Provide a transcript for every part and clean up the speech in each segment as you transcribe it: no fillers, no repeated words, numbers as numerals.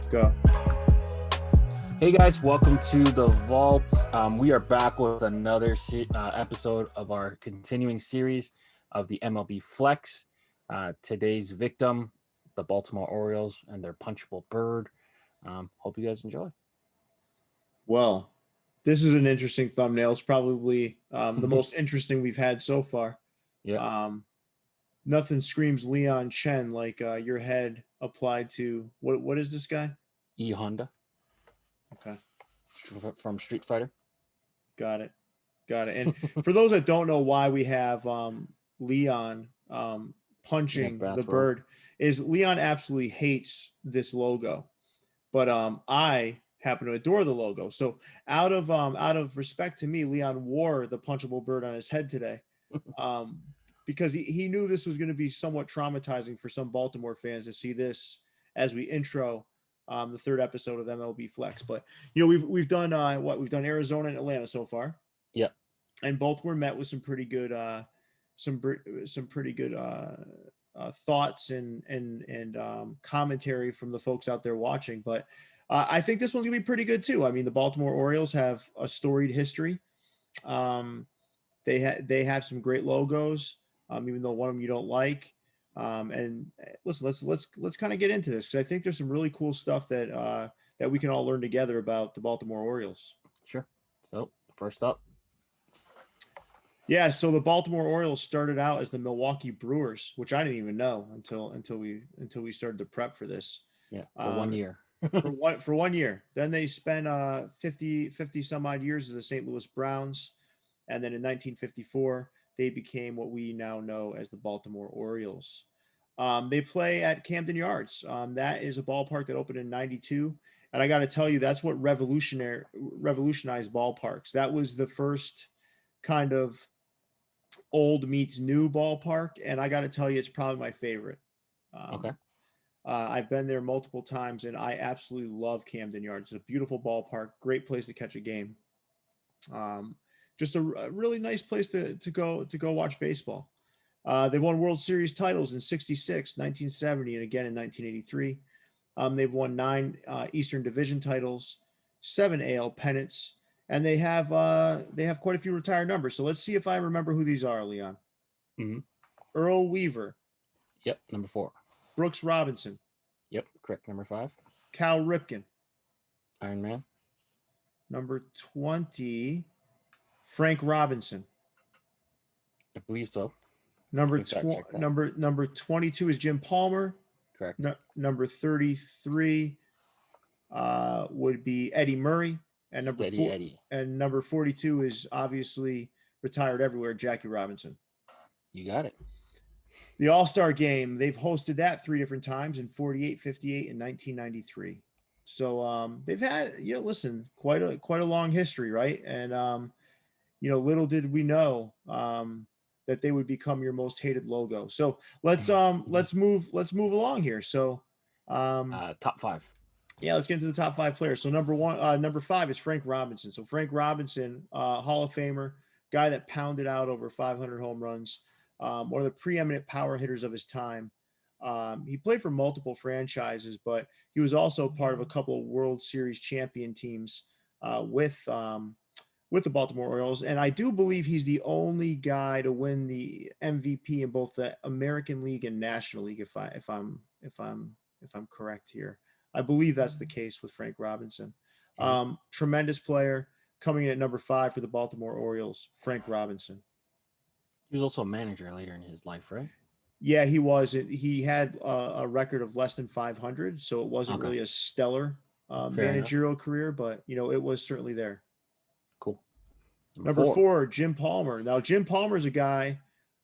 Go. Hey guys, welcome to the Vault. We are back with another episode of our continuing series of the MLB Flex. Today's victim, the Baltimore Orioles and their punchable bird. Hope you guys enjoy. Well, this is an interesting thumbnail. It's probably the most interesting we've had so far. Yeah. Nothing screams Leon Chen like your head applied to what is this guy? E Honda. Okay. From Street Fighter. Got it. And for those that don't know why we have Leon punching the bird, is Leon absolutely hates this logo, but I happen to adore the logo. So out of respect to me, Leon wore the punchable bird on his head today, because he knew this was going to be somewhat traumatizing for some Baltimore fans to see this as we intro the third episode of MLB Flex. But we've done we've done Arizona and Atlanta so far. Yeah, and both were met with some pretty good thoughts and commentary from the folks out there watching. But I think this one's gonna be pretty good too. I mean, the Baltimore Orioles have a storied history. They have some great logos, even though one of them you don't like. And listen, let's kind of get into this, because I think there's some really cool stuff that we can all learn together about the Baltimore Orioles. Sure. So first up. Yeah, so the Baltimore Orioles started out as the Milwaukee Brewers, which I didn't even know until we started to prep for this. Yeah, for 1 year. for 1 year. Then they spent 50 some odd years as the St. Louis Browns, and then in 1954 they became what we now know as the Baltimore Orioles. They play at Camden Yards. That is a ballpark that opened in '92, and I got to tell you, that's what revolutionized ballparks. That was the first kind of old meets new ballpark, and I got to tell you, it's probably my favorite. Okay. I've been there multiple times, and I absolutely love Camden Yards. It's a beautiful ballpark, great place to catch a game. Just a really nice place to go watch baseball. They've won World Series titles in '66, 1970, and again in 1983. They've won 9 Eastern Division titles, 7 AL pennants, and they have quite a few retired numbers. So let's see if I remember who these are, Leon. Mm-hmm. Earl Weaver. Yep, number 4. Brooks Robinson. Yep, correct. Number 5. Cal Ripken. Iron Man. Number 20. Frank Robinson. I believe so. Number 22 is Jim Palmer. Correct. Number 33 would be Eddie Murray. And number 42 is obviously retired everywhere, Jackie Robinson. You got it. The All-Star Game, they've hosted that 3 different times in '48, '58, and 1993. So they've had, quite a long history, right? And little did we know that they would become your most hated logo. So let's move along here. So top 5. Yeah, let's get into the top 5 players. So number 5 is Frank Robinson. So Frank Robinson, Hall of Famer, guy that pounded out over 500 home runs, one of the preeminent power hitters of his time. He played for multiple franchises, but he was also part of a couple of World Series champion teams with the Baltimore Orioles. And I do believe he's the only guy to win the MVP in both the American League and National League, if I'm correct here. I believe that's the case with Frank Robinson. Tremendous player, coming in at number 5 for the Baltimore Orioles, Frank Robinson. He was also a manager later in his life, right? Yeah, he was. He had a record of less than 500, so it wasn't really a stellar managerial career, but it was certainly there. Cool. Number 4, Jim Palmer. Now, Jim Palmer is a guy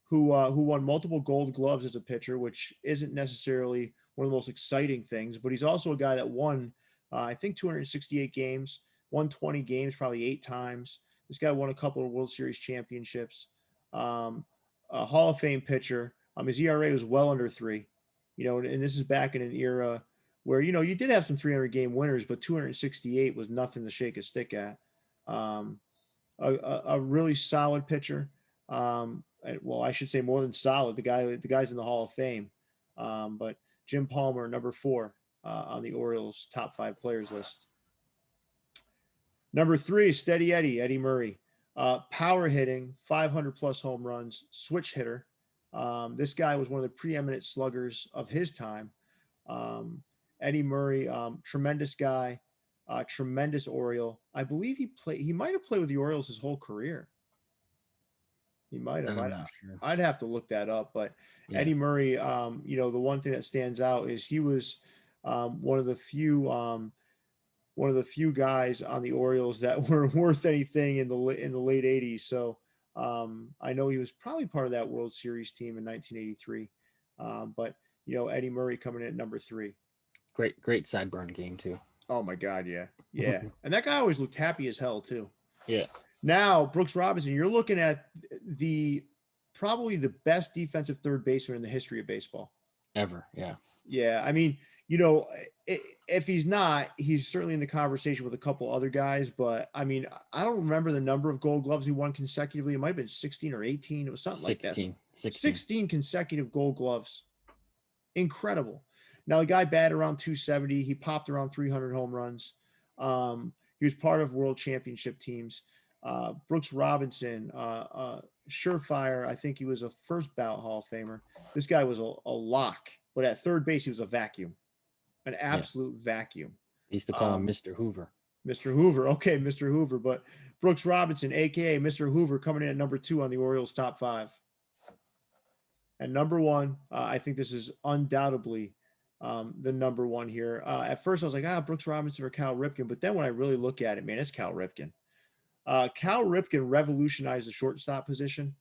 who won multiple Gold Gloves as a pitcher, which isn't necessarily one of the most exciting things, but he's also a guy that won, I think, 268 games, won 20 games probably 8 times. This guy won a couple of World Series championships. A Hall of Fame pitcher. His ERA was well under 3. And this is back in an era where you did have some 300-game winners, but 268 was nothing to shake a stick at. A really solid pitcher. Well, I should say more than solid. The guy's in the Hall of Fame. But Jim Palmer, number 4. on the Orioles top 5 players list. Number 3, Steady Eddie Murray. Power hitting, 500 plus home runs, switch hitter. This guy was one of the preeminent sluggers of his time. Eddie Murray, tremendous guy, tremendous Oriole. I believe he might have played with the Orioles his whole career. He might have. I'd have to look that up. But yeah. Eddie Murray, the one thing that stands out is he was one of the few guys on the Orioles that were worth anything in the late 80s. So I know he was probably part of that World Series team in 1983. But Eddie Murray coming in at number 3. Great sideburn game too. Oh my God, yeah. And that guy always looked happy as hell too. Yeah. Now, Brooks Robinson, you're looking at probably the best defensive third baseman in the history of baseball. Ever, yeah. Yeah, I mean, if he's not, he's certainly in the conversation with a couple other guys. But I mean, I don't remember the number of Gold Gloves he won consecutively. It might have been 16 or 18. It was something 16, like that. 16 consecutive Gold Gloves. Incredible. Now, the guy batted around 270. He popped around 300 home runs. He was part of world championship teams. Brooks Robinson, surefire. I think he was a first ballot Hall of Famer. This guy was a lock, but at third base, he was a vacuum, an absolute vacuum. They used to call him Mr. Hoover. Mr. Hoover. Okay, Mr. Hoover. But Brooks Robinson, a.k.a. Mr. Hoover, coming in at number 2 on the Orioles top 5. And number 1, I think this is undoubtedly the number 1 here. At first, I was like, Brooks Robinson or Cal Ripken. But then when I really look at it, man, it's Cal Ripken. Cal Ripken revolutionized the shortstop position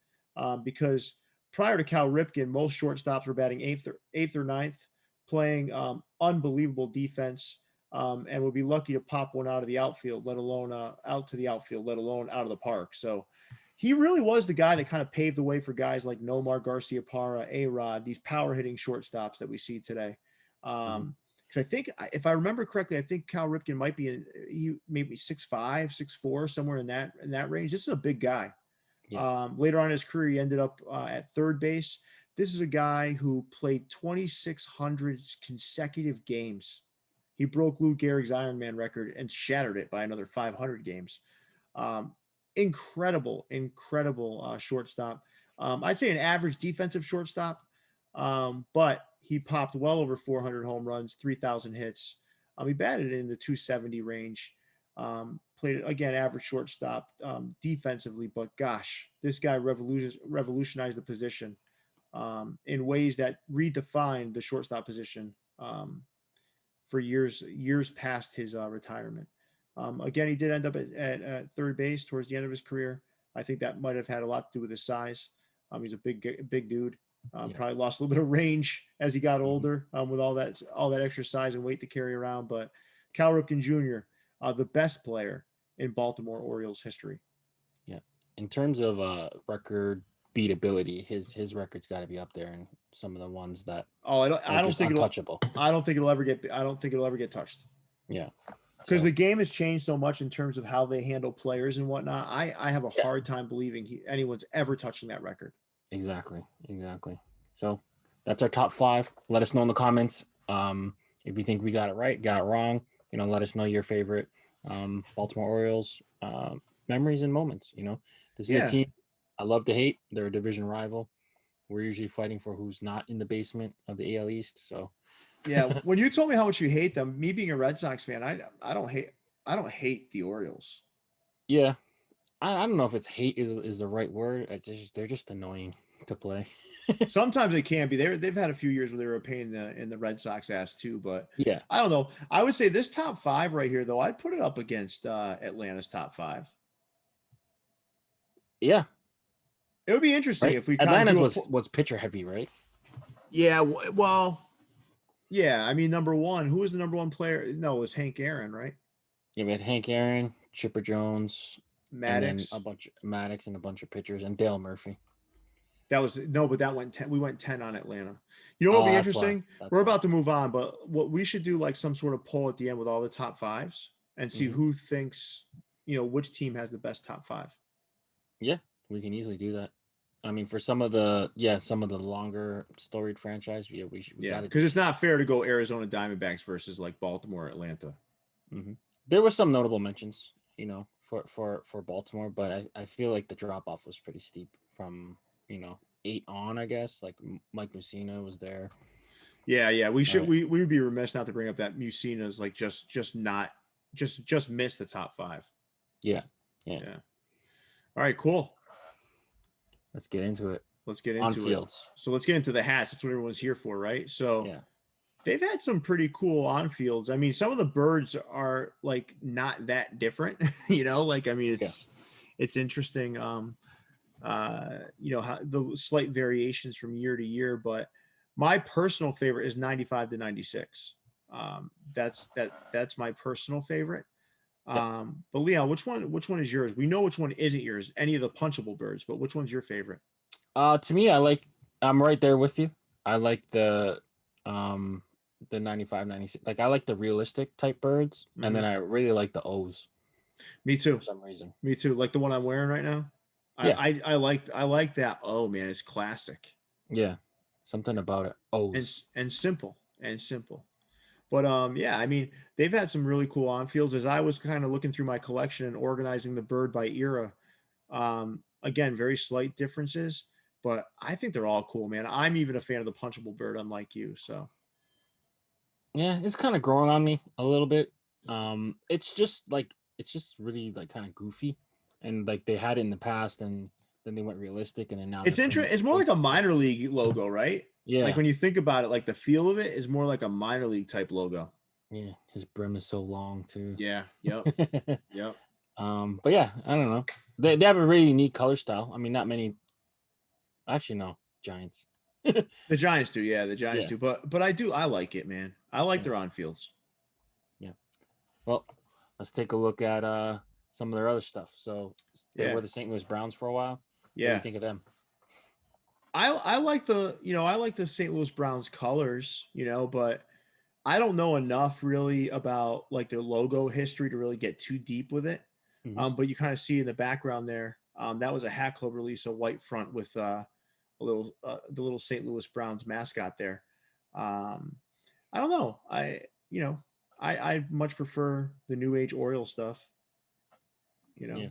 because prior to Cal Ripken, most shortstops were batting 8th or 9th, playing unbelievable defense, and would be lucky to pop one out of the outfield, let alone out to the outfield, let alone out of the park. So he really was the guy that kind of paved the way for guys like Nomar Garciaparra, A-Rod, these power hitting shortstops that we see today. Because I think, if I remember correctly, I think Cal Ripken might be maybe 6'5", 6'4", somewhere in that range. This is a big guy. Yeah. Later on in his career, he ended up at third base. This is a guy who played 2,600 consecutive games. He broke Lou Gehrig's Ironman record and shattered it by another 500 games. Incredible shortstop. I'd say an average defensive shortstop, but he popped well over 400 home runs, 3,000 hits. He batted in the 270 range. Played, again, average shortstop defensively, but gosh, this guy revolutionized the position in ways that redefined the shortstop position for years past his retirement. Again, he did end up at third base towards the end of his career. I think that might have had a lot to do with his size. He's a big dude. Probably lost a little bit of range as he got older with all that extra size and weight to carry around. But Cal Ripken Jr., the best player in Baltimore Orioles history. Yeah, in terms of record beatability, his record's got to be up there, and some of the ones that I don't think untouchable. I don't think it'll ever get touched. Yeah, because the game has changed so much in terms of how they handle players and whatnot. I have a hard time believing anyone's ever touching that record. Exactly. So that's our top 5. Let us know in the comments if you think we got it right, got it wrong. Let us know your favorite Baltimore Orioles memories and moments. This is a team I love to hate. They're a division rival. We're usually fighting for who's not in the basement of the AL East. So yeah, when you told me how much you hate them, me being a Red Sox fan, I don't hate the Orioles. Yeah. I don't know if it's hate is the right word. They're just annoying to play. Sometimes they can be. They've had a few years where they were a pain in the Red Sox ass too. But yeah, I don't know. I would say this top 5 right here, though, I'd put it up against Atlanta's top 5. Yeah, it would be interesting if we Atlanta's was pitcher heavy, right? Yeah. Well, yeah. I mean, number 1, who was the number 1 player? No, it was Hank Aaron, right? Yeah, we had Hank Aaron, Chipper Jones, Maddox, and a bunch of pitchers, and Dale Murphy. But that went 10. We went 10 on Atlanta. What'll be interesting? We're about to move on, but what we should do, like some sort of poll at the end with all the top 5s and see who thinks, which team has the best top 5. Yeah, we can easily do that. I mean, for some of the longer storied franchise, we got because it's not fair to go Arizona Diamondbacks versus like Baltimore, Atlanta. Mm-hmm. There were some notable mentions, for Baltimore, but I feel like the drop off was pretty steep from 8 on. I guess like Mike Mussina was there. Yeah. We would be remiss not to bring up that Mussina's like just missed the top 5. Yeah. All right, cool. Let's get into it. On fields. So let's get into the hats. That's what everyone's here for, right? So they've had some pretty cool on fields. I mean, some of the birds are like not that different, like, I mean, it's interesting. How the slight variations from year to year, but my personal favorite is 95 to 96. That's my personal favorite. But Leon, which one is yours? We know which one isn't yours, any of the punchable birds, but which one's your favorite? To me, I'm right there with you. I like the 95, 96. Like I like the realistic type birds, and then I really like the O's. Me too. For some reason. Me too. Like the one I'm wearing right now. Yeah. I like that. Oh man, it's classic. Yeah. Something about it. O's. And simple. But I mean, they've had some really cool on fields. As I was kind of looking through my collection and organizing the bird by era, again, very slight differences, but I think they're all cool, man. I'm even a fan of the punchable bird, unlike you. So yeah, it's kind of growing on me a little bit. It's just really like kind of goofy, and like they had it in the past, and then they went realistic, and then now it's interesting. It's more like a minor league logo, right? Yeah. Like when you think about it, like the feel of it is more like a minor league type logo. Yeah, his brim is so long too. Yeah. Yep. Yep. But yeah, I don't know. They have a really unique color style. I mean, not many. Actually, no, Giants. The Giants do, yeah. The Giants do, but I like it, man. I like their on fields. Yeah. Well, let's take a look at some of their other stuff. So they were the St. Louis Browns for a while. Yeah. What do you think of them? I like the St. Louis Browns colors, but I don't know enough really about like their logo history to really get too deep with it. Mm-hmm. But you kind of see in the background there, that was a Hat Club release, a white front with the little St. Louis Browns mascot there. I don't know. I much prefer the New Age Oriole stuff. Yeah.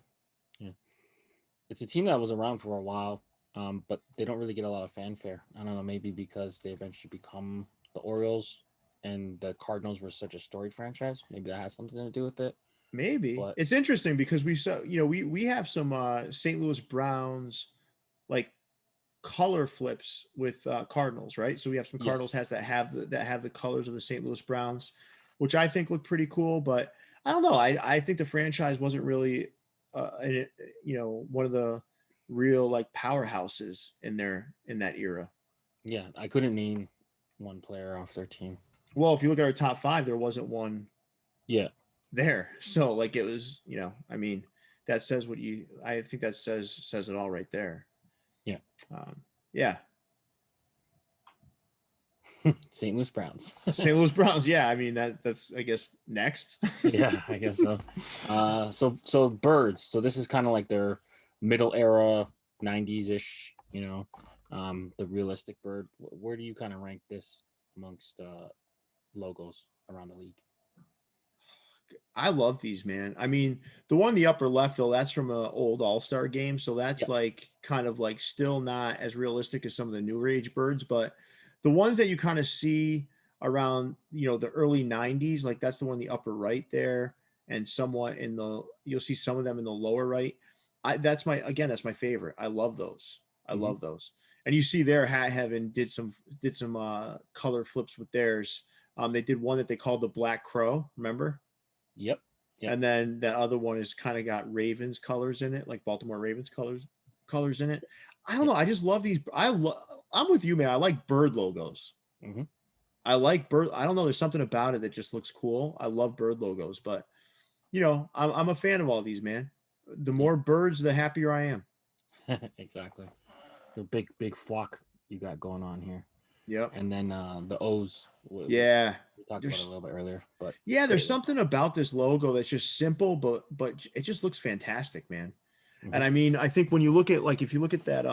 It's a team that was around for a while, but they don't really get a lot of fanfare. I don't know, maybe because they eventually become the Orioles, and the Cardinals were such a storied franchise. Maybe that has something to do with it. Maybe. But it's interesting because we have some St. Louis Browns like color flips with Cardinals, right? So we have some Cardinals hats that have the colors of the St. Louis Browns, which I think look pretty cool. But I don't know. I think the franchise wasn't really one of the real like powerhouses in that era. Yeah, I couldn't name one player off their team. Well, if you look at our top 5, there wasn't one. Yeah. There. So like it was, I mean, that says I think that says it all right there. Yeah. Yeah. St. Louis Browns. St. Louis Browns. Yeah. I mean, that's, I guess, next. Yeah, I guess so. So birds. So this is kind of like their middle era 90s-ish, the realistic bird. Where do you kind of rank this amongst logos around the league? I love these, man. I mean, the one in the upper left, though, that's from an old All-Star game. So that's like kind of like still not as realistic as some of the newer age birds. But the ones that you kind of see around, the early 90s, like that's the one in the upper right there. And somewhat you'll see some of them in the lower right. That's my favorite. I love those. I love those. And you see there, Hat Heaven did some color flips with theirs. They did one that they called the Black Crow. Remember? Yep. And then that other one is kind of got Ravens colors in it, like Baltimore Ravens colors in it. I don't know. I just love these. I'm with you, man. I like bird logos. Mm-hmm. I like bird. I don't know. There's something about it that just looks cool. I love bird logos, but I'm a fan of all these, man. The more birds, the happier I am. Exactly. The big flock you got going on here. Yep. And then the O's. We talked about it a little bit earlier, but there's something about this logo that's just simple, but it just looks fantastic, man. Mm-hmm. And I mean, I think when you look at if you look at that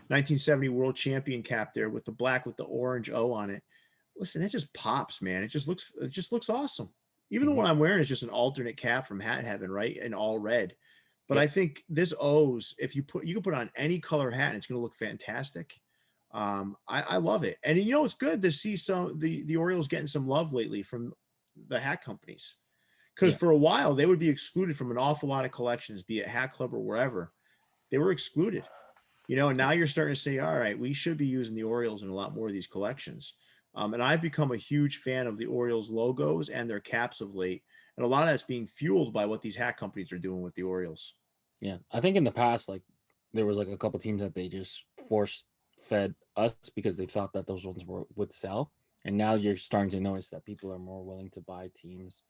1970 world champion cap there with the black with the orange O on it. Listen, that just pops, man. It just looks awesome. Even the one I'm wearing is just an alternate cap from Hat Heaven, right? And all red. But I think this O's, if you can put on any color hat and it's going to look fantastic. I love it. And you know, it's good to see the Orioles getting some love lately from the hat companies. Because for a while they would be excluded from an awful lot of collections, be it Hat Club or wherever. They were excluded. You know, and now you're starting to say, all right, we should be using the Orioles in a lot more of these collections. And I've become a huge fan of the Orioles logos and their caps of late. And a lot of that's being fueled by what these hat companies are doing with the Orioles. Yeah. I think in the past, like there was like a couple teams that they just force fed us because they thought that those ones would sell. And now you're starting to notice that people are more willing to buy teams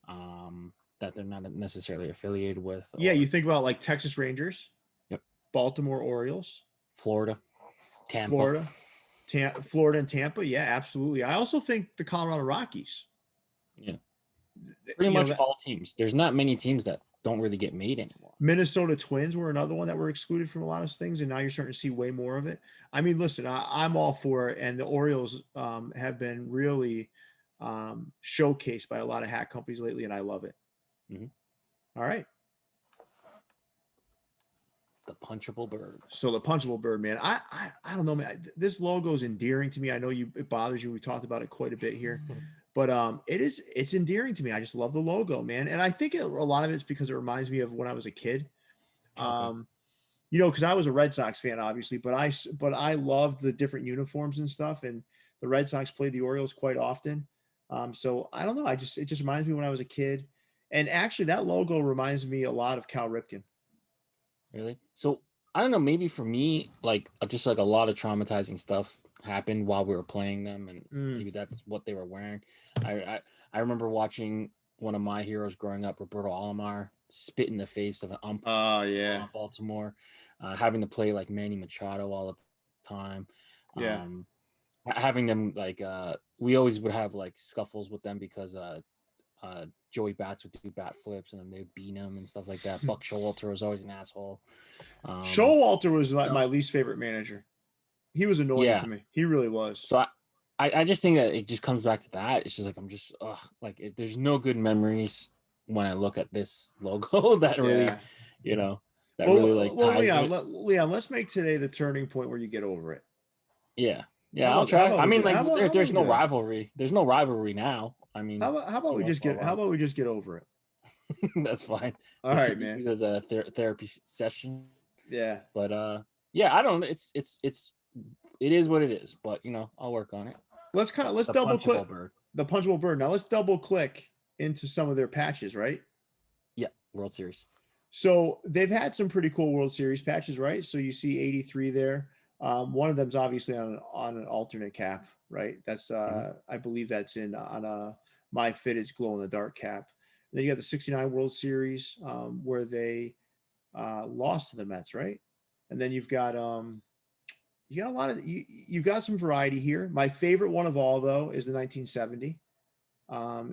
that they're not necessarily affiliated with. Yeah. You think about like Texas Rangers. Yep. Baltimore Orioles. Florida. Tampa. Florida and Tampa. Yeah, absolutely. I also think the Colorado Rockies. Yeah. Pretty much all teams. There's not many teams that don't really get made anymore. Minnesota Twins were another one that were excluded from a lot of things, and now you're starting to see way more of it. I mean, listen, I'm all for it, and the Orioles have been really showcased by a lot of hat companies lately, and I love it. All right. The punchable bird. So the punchable bird, man. I don't know, man. This logo is endearing to me. I know it bothers you. We talked about it quite a bit here, but it's endearing to me. I just love the logo, man. And I think a lot of it's because it reminds me of when I was a kid. You know, because I was a Red Sox fan, obviously, but I loved the different uniforms and stuff. And the Red Sox played the Orioles quite often. So I don't know. It just reminds me when I was a kid. And actually, that logo reminds me a lot of Cal Ripken. Really? So I don't know. Maybe for me, like just like a lot of traumatizing stuff happened while we were playing them, and maybe that's what they were wearing. I remember watching one of my heroes growing up, Roberto Alomar, spit in the face of an umpire. Oh yeah, Baltimore, having to play like Manny Machado all the time. Yeah, having them like we always would have like scuffles with them because Joey Bats would do bat flips and then they'd beat him and stuff like that. Buck Showalter was always an asshole. Showalter was my least favorite manager. He was annoying to me. He really was. So I just think that it just comes back to that. It's just like I'm just there's no good memories when I look at this logo that really, you know, that really like ties Leon, let's make today the turning point where you get over it. Yeah, I'll try. I mean, like there's no rivalry. There's no rivalry now. I mean, how about we just get over it? That's fine. All right, man. As a therapy session. Yeah. But I don't. It is what it is. But you know, I'll work on it. Let's double click the punchable bird. Now let's double click into some of their patches, right? Yeah, World Series. So they've had some pretty cool World Series patches, right? So you see 83 there. One of them's obviously on an alternate cap, right? That's I believe that's on a My Fitted's glow in the dark cap. And then you got the 69 World Series where they lost to the Mets, right? And then you've got a lot of you've got some variety here. My favorite one of all though is the 1970.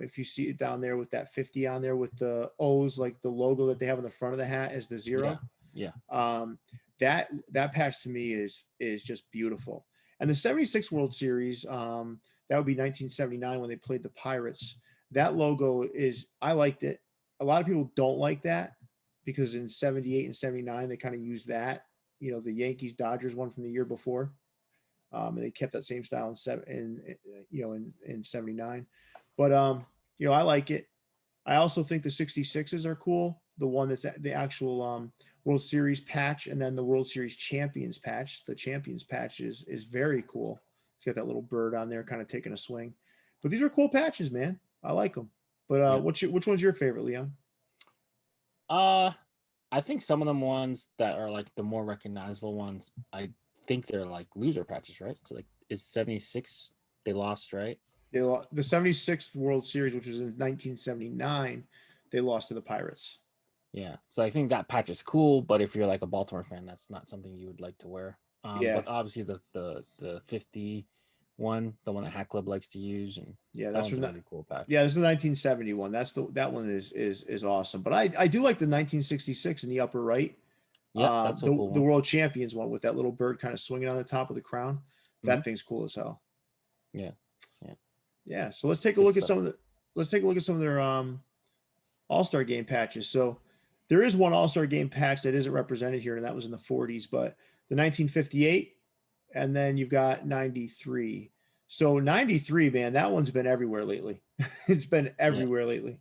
If you see it down there with that 50 on there with the O's, like the logo that they have on the front of the hat is the 0. Yeah. That patch to me is just beautiful. And the 76 World Series, that would be 1979 when they played the Pirates. That logo I liked it. A lot of people don't like that because in 78 and 79, they kind of used that, you know, the Yankees Dodgers one from the year before. And they kept that same style in 79. But, you know, I like it. I also think the 66s are cool. The one that's the actual World Series patch, and then the World Series Champions patch. The Champions patch is very cool. It's got that little bird on there kind of taking a swing. But these are cool patches, man. I like them. But which one's your favorite, Leon? I think some of them ones that are like the more recognizable ones, I think they're like loser patches, right? So like is 76 they lost, right? The 76th World Series, which was in 1979, they lost to the Pirates. Yeah. So I think that patch is cool, but if you're like a Baltimore fan, that's not something you would like to wear. But obviously the 50 one, the one that Hat Club likes to use, and that's a really cool patch. Yeah, this is the 1971. That one is awesome. But I do like the 1966 in the upper right. Yeah, that's a cool The one. world champions one with that little bird kind of swinging on the top of the crown. That thing's cool as hell. Yeah. Yeah. So let's take a Good look at stuff. some of their All-Star game patches. So there is one All-Star game patch that isn't represented here, and that was in the 40s, but the 1958, and then you've got 93. So 93, man, that one's been everywhere lately. It's been Yeah. everywhere lately.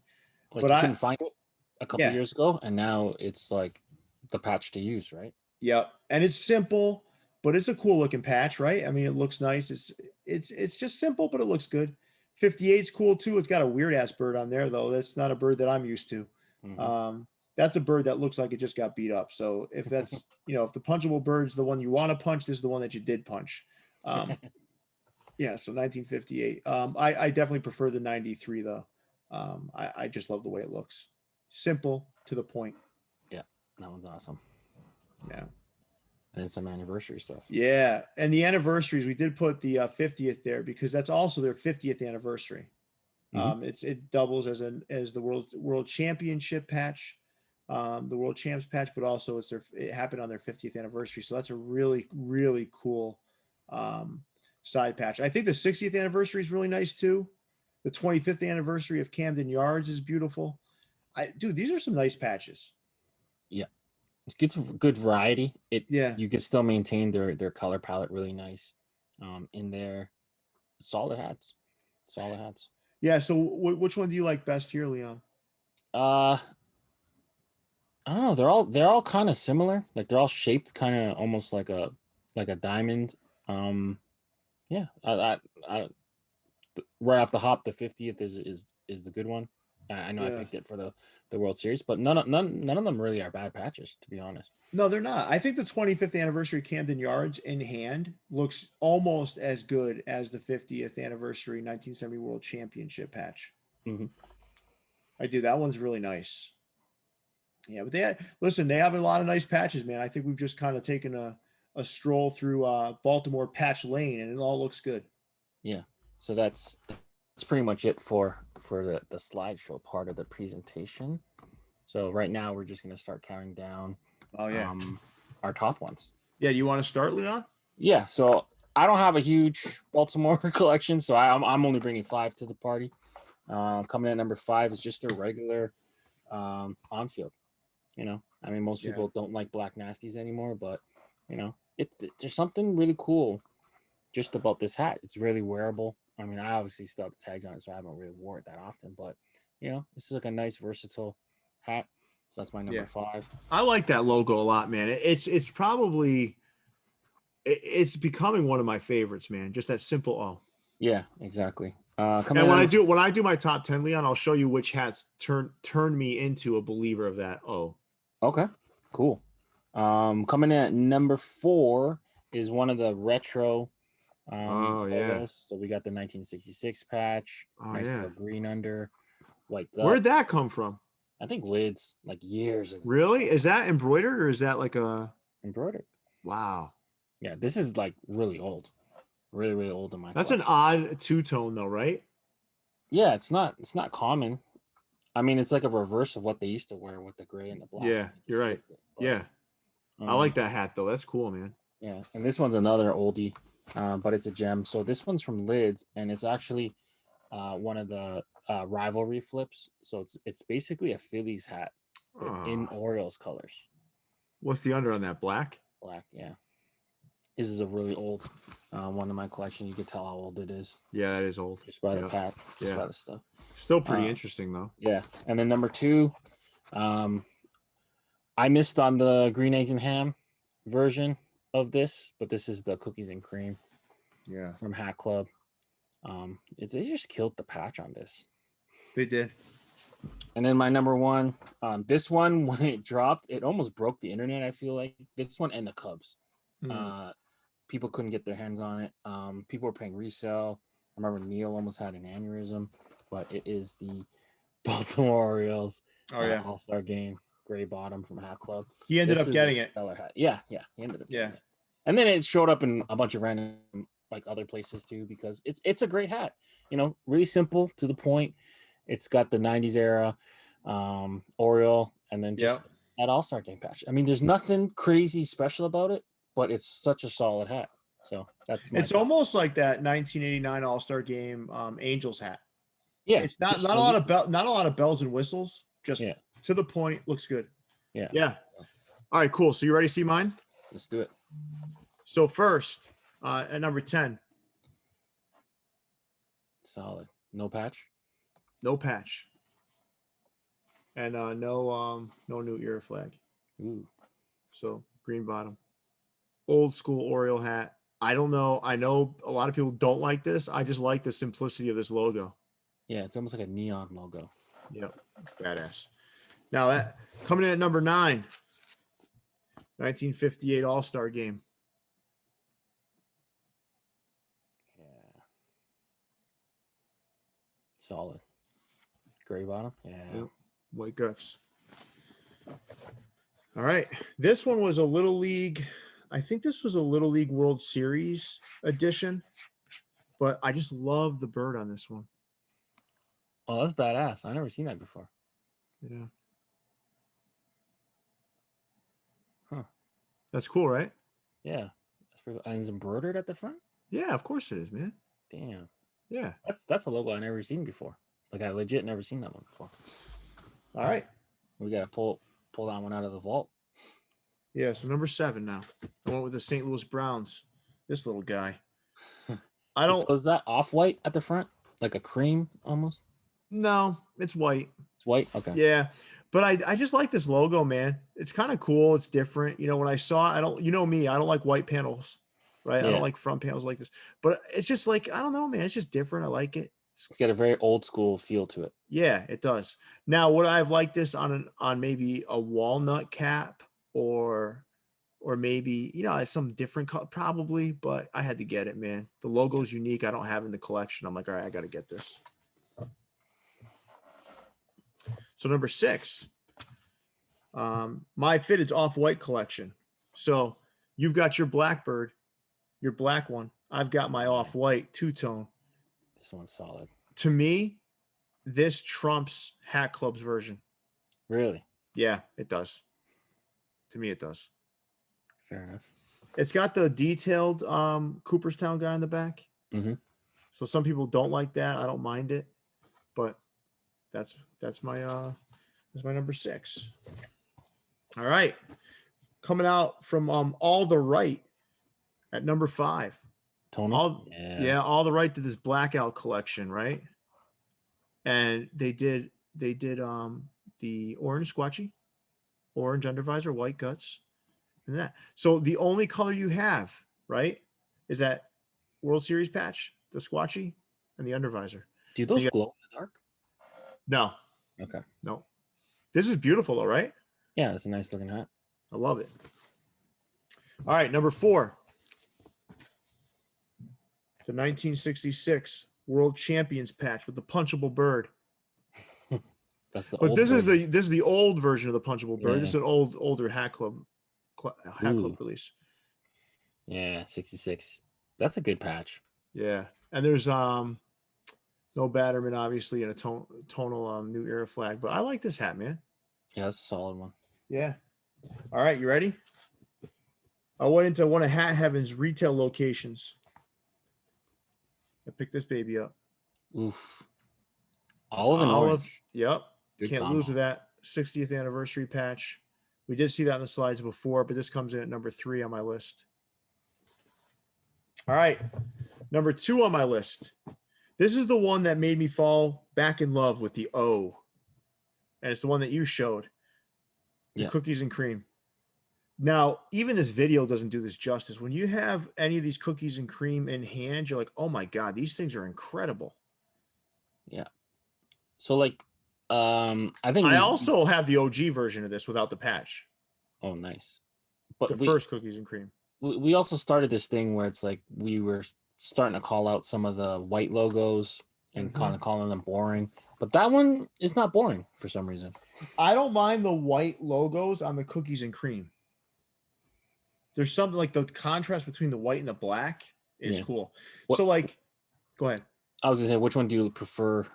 Like But you couldn't find it a couple yeah, years ago, and now it's like the patch to use, right? yep. And it's simple, but it's a cool looking patch, right? I mean, it looks nice. It's just simple, but it looks good. 58's cool too. It's got a weird ass bird on there though. That's not a bird that I'm used to. That's a bird that looks like it just got beat up. So if that's if the punchable bird's the one you want to punch, this is the one that you did punch. Yeah, so 1958. I definitely prefer the 93 though. I just love the way it looks. Simple to the point. Yeah, that one's awesome. Yeah. And some anniversary stuff. Yeah, and the anniversaries, we did put the 50th there because that's also their 50th anniversary. It doubles as the world championship patch, the world champs patch, but also it happened on their 50th anniversary. So that's a really, really cool side patch. I think the 60th anniversary is really nice too. The 25th anniversary of Camden Yards is beautiful. Dude, these are some nice patches. Yeah. It's good variety. Yeah. You can still maintain their color palette really nice. In there, solid hats. Yeah. So which one do you like best here, Leon? I don't know. They're all kind of similar. Like they're all shaped kind of almost like a diamond. Yeah. Right off the hop, the 50th is the good one. I know I picked it for the World Series, but none of them really are bad patches, to be honest. No, they're not. I think the 25th anniversary Camden Yards in hand looks almost as good as the 50th anniversary 1970 World Championship patch. I do. That one's really nice. Yeah, but they have a lot of nice patches, man. I think we've just kind of taken a stroll through Baltimore patch lane, and it all looks good. Yeah. So that's pretty much it for the slideshow part of the presentation. So right now we're just going to start counting down our top ones. Yeah, do you want to start, Leon? Yeah, so I don't have a huge Baltimore collection, so I'm only bringing 5 to the party. Coming in at number 5 is just a regular on-field. I mean, most people don't like black nasties anymore, but there's something really cool just about this hat. It's really wearable. I mean, I obviously still have the tags on it, so I haven't really worn it that often. But this is like a nice, versatile hat. So that's my number 5. I like that logo a lot, man. It's probably becoming one of my favorites, man. Just that simple O. Yeah, exactly. And when I do my top 10, Leon, I'll show you which hats turn me into a believer of that O. Okay, cool. Coming in at number 4 is one of the retro logos. So we got the 1966 patch. Nice little green under. Where'd that come from? I think Lids, like years ago. Really? Is that embroidered or is that like a embroidered? Wow. Yeah, this is like really old. Really, really old in my That's collection. An odd two-tone though, right? Yeah, it's not common. I mean, it's like a reverse of what they used to wear with the gray and the black. Yeah, you're right. Yeah. I like that hat though. That's cool, man. Yeah, and this one's another oldie, but it's a gem. So this one's from Lids, and it's actually one of the Rivalry flips. So it's basically a Phillies hat, but in Orioles colors. What's the under on that? Black? Black, yeah. This is a really old one in my collection. You can tell how old it is. Yeah, that is old. Just by the patch, just by the stuff. Still pretty interesting though. Yeah, and then number 2, I missed on the green eggs and ham version of this, but this is the cookies and cream. Yeah, from Hat Club. They just killed the patch on this. They did. And then my number 1, this one when it dropped, it almost broke the internet. I feel like this one and the Cubs. People couldn't get their hands on it. People were paying resale. I remember Neil almost had an aneurysm, but it is the Baltimore Orioles All-Star Game gray bottom from Hat Club. He ended up getting it. Stellar hat. Yeah, he ended up getting it. And then it showed up in a bunch of random like other places too, because it's a great hat. Really simple, to the point. It's got the 90s era Oriole, and then just That All-Star game patch. I mean, there's nothing crazy special about it, but it's such a solid hat. So that's It's almost like that 1989 All-Star game Angels hat. Yeah. It's not a lot of bells and whistles, just to the point, looks good. Yeah. Yeah. All right, cool. So you ready to see mine? Let's do it. So first, at number 10. Solid. No patch? No patch. And no new era flag. Ooh. So green bottom. Old school Oriole hat. I don't know. I know a lot of people don't like this. I just like the simplicity of this logo. Yeah, it's almost like a neon logo. Yep. It's badass. Now that coming in at number 9. 1958 All-Star game. Yeah. Solid. Gray bottom. Yeah. Yep. White guts. All right. This one was a Little League. I think this was a Little League World Series edition, but I just love the bird on this one. Oh, that's badass. I've never seen that before. Yeah. Huh. That's cool, right? Yeah. That's pretty cool. And it's embroidered at the front? Yeah, of course it is, man. Damn. Yeah. That's a logo I never seen before. Like I legit never seen that one before. All right. We gotta pull that one out of the vault. Yeah, so number 7 now. I went with the St. Louis Browns. This little guy. I don't. So is that off-white at the front? Like a cream almost? No, it's white. It's white? Okay. Yeah. But I just like this logo, man. It's kind of cool. It's different. You know, when I saw it, you know me, I don't like white panels, right? Yeah. I don't like front panels like this. But it's just like, I don't know, man. It's just different. I like it. It's got a very old school feel to it. Yeah, it does. Now, would I have liked this on maybe a walnut cap or maybe, you know, some different color, probably, but I had to get it, man. The logo's unique. I don't have it in the collection. I'm like, all right, I got to get this. So number 6, my fit is off-white collection. So you've got your Blackbird, your black one. I've got my off-white two-tone. This one's solid. To me, this trumps Hat Club's version. Really? Yeah, it does. To me, it does. Fair enough. It's got the detailed Cooperstown guy in the back. Mm-hmm. So some people don't like that. I don't mind it, but that's my number 6. All right, coming out from All the Right at number 5. Tony. All the Right did this blackout collection, right? And they did the orange squatchy, orange undervisor, white guts, and that. So the only color you have, right, is that World Series patch, the squatchy, and the undervisor. Do those glow in the dark? No. Okay. No. This is beautiful, though, right? Yeah, it's a nice looking hat. I love it. All right, number 4. The 1966 World Champions patch with the punchable bird. That's the but old this version. is the old version of the punchable bird. Yeah. This is an older Hat Club release. Yeah, 66. That's a good patch. Yeah, and there's no Batterman, obviously, and a tonal new era flag. But I like this hat, man. Yeah, that's a solid one. Yeah. All right, you ready? I went into one of Hat Heaven's retail locations. I picked this baby up. Oof. Olive and orange. Yep. Good Can't combo. lose with that 60th anniversary patch. We did see that in the slides before, but this comes in at number 3 on my list. All right. Number 2 on my list. This is the one that made me fall back in love with the O. And it's the one that you showed. The cookies and cream. Now, even this video doesn't do this justice. When you have any of these cookies and cream in hand, you're like, oh my God, these things are incredible. Yeah. So like, I think I also have the OG version of this without the patch. Oh, nice. But the first cookies and cream. We also started this thing where it's like we were starting to call out some of the white logos and kind of calling them boring. But that one is not boring for some reason. I don't mind the white logos on the cookies and cream. There's something like the contrast between the white and the black is cool. So like, go ahead. I was gonna say, which one do you prefer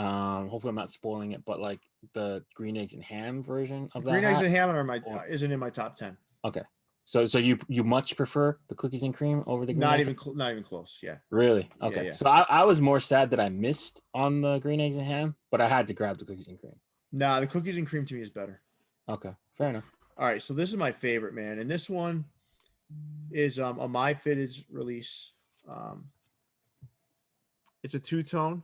Hopefully I'm not spoiling it, but like the green eggs and ham version of that. Green eggs hat? and ham isn't in my top 10. Okay. So you much prefer the cookies and cream over the green Not eggs? even not even close. Yeah. Really? Yeah, Okay. yeah. So I was more sad that I missed on the green eggs and ham, but I had to grab the cookies and cream. Nah, the cookies and cream to me is better. Okay. Fair enough. All right, so this is my favorite, man, and this one is a My Fitteds release. It's a two-tone.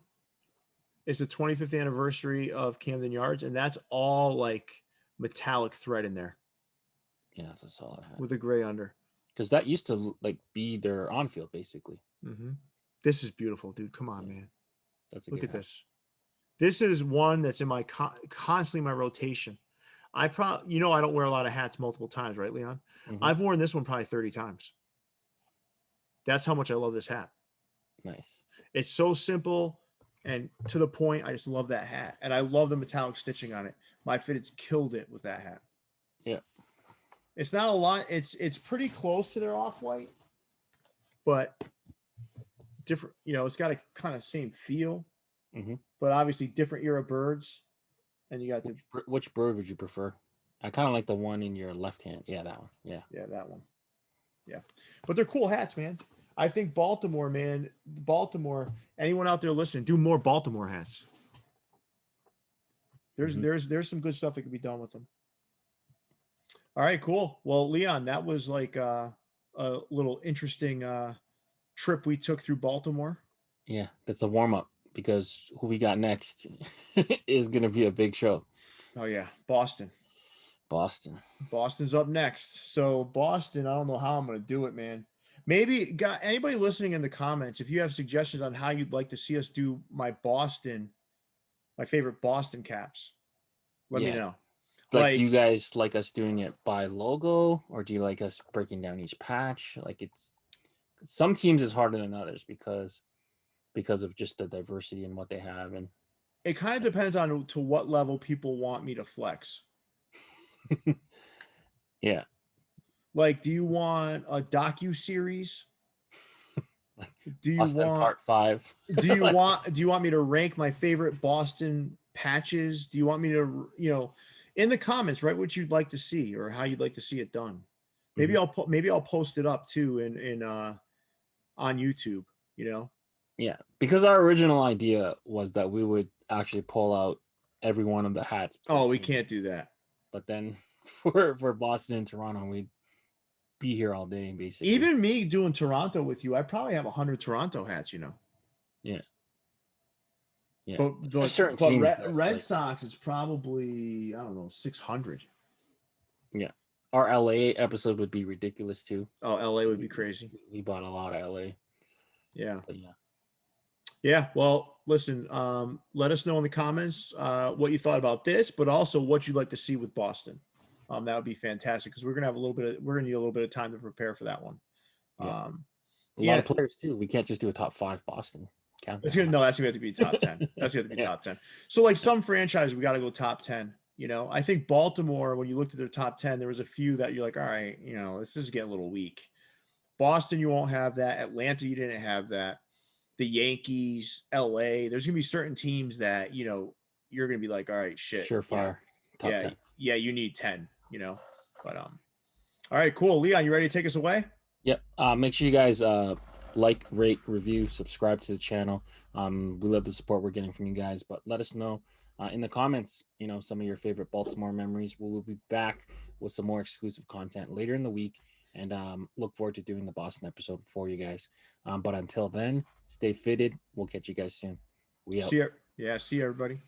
It's the 25th anniversary of Camden Yards, and that's all like metallic thread in there. Yeah, that's a solid hat. With a gray under. Because that used to like be their on-field basically. Mm-hmm. This is beautiful, dude. Come on, man. That's Look at hat. this. This is one that's in my constantly my rotation. I probably, I don't wear a lot of hats multiple times, right, Leon? Mm-hmm. I've worn this one probably 30 times. That's how much I love this hat. Nice. It's so simple and to the point. I just love that hat, and I love the metallic stitching on it. My Fitteds killed it with that hat. Yeah. It's not a lot. It's pretty close to their off-white, but different. It's got a kind of same feel, but obviously different era birds. And you got which bird would you prefer? I kind of like the one in your left hand. Yeah, that one. Yeah, that one. Yeah, but they're cool hats, man. I think Baltimore, man. Baltimore. Anyone out there listening, do more Baltimore hats. There's some good stuff that could be done with them. All right, cool. Well, Leon, that was like a little interesting trip we took through Baltimore. Yeah, that's a warm up because who we got next is going to be a big show. Oh yeah, Boston. Boston's up next. So Boston, I don't know how I'm going to do it, man. Maybe got anybody listening in the comments, if you have suggestions on how you'd like to see us do my favorite Boston caps, let me know. Like, do you guys like us doing it by logo, or do you like us breaking down each patch? Like, it's some teams is harder than others because of just the diversity in what they have, and it kind of depends on to what level people want me to flex. Yeah. Like, do you want a docu-series? Do you Boston want Part 5? do you want me to rank my favorite Boston patches? Do you want me to, in the comments, write what you'd like to see or how you'd like to see it done? Maybe I'll post it up too in on YouTube, Yeah, because our original idea was that we would actually pull out every one of the hats. Oh, we can't do that. But then for Boston and Toronto, we'd be here all day, basically. Even me doing Toronto with you, I probably have 100 Toronto hats, Yeah. Yeah. But Red Sox, it's probably, I don't know, 600. Yeah. Our LA episode would be ridiculous too. Oh, LA would be crazy. We bought a lot of LA. Yeah. But yeah. Yeah. Well, listen, let us know in the comments what you thought about this, but also what you'd like to see with Boston. That would be fantastic because we're gonna need a little bit of time to prepare for that one. Yeah. A lot of players too. We can't just do a top 5 Boston. That's gonna have to be top 10. That's gonna be top 10. So like some franchise, we got to go top 10. I think Baltimore, when you looked at their top 10, there was a few that you're like, all right, this is getting a little weak. Boston, you won't have that. Atlanta, you didn't have that. The Yankees, LA, there's gonna be certain teams that you're gonna be like, all right, shit, surefire. Top 10. Yeah, you need 10. But all right, cool. Leon, you ready to take us away? Yep. Make sure you guys like, rate, review, subscribe to the channel. We love the support we're getting from you guys, but let us know in the comments, some of your favorite Baltimore memories. We'll be back with some more exclusive content later in the week, and look forward to doing the Boston episode for you guys. But until then, stay fitted. We'll catch you guys soon. See you everybody.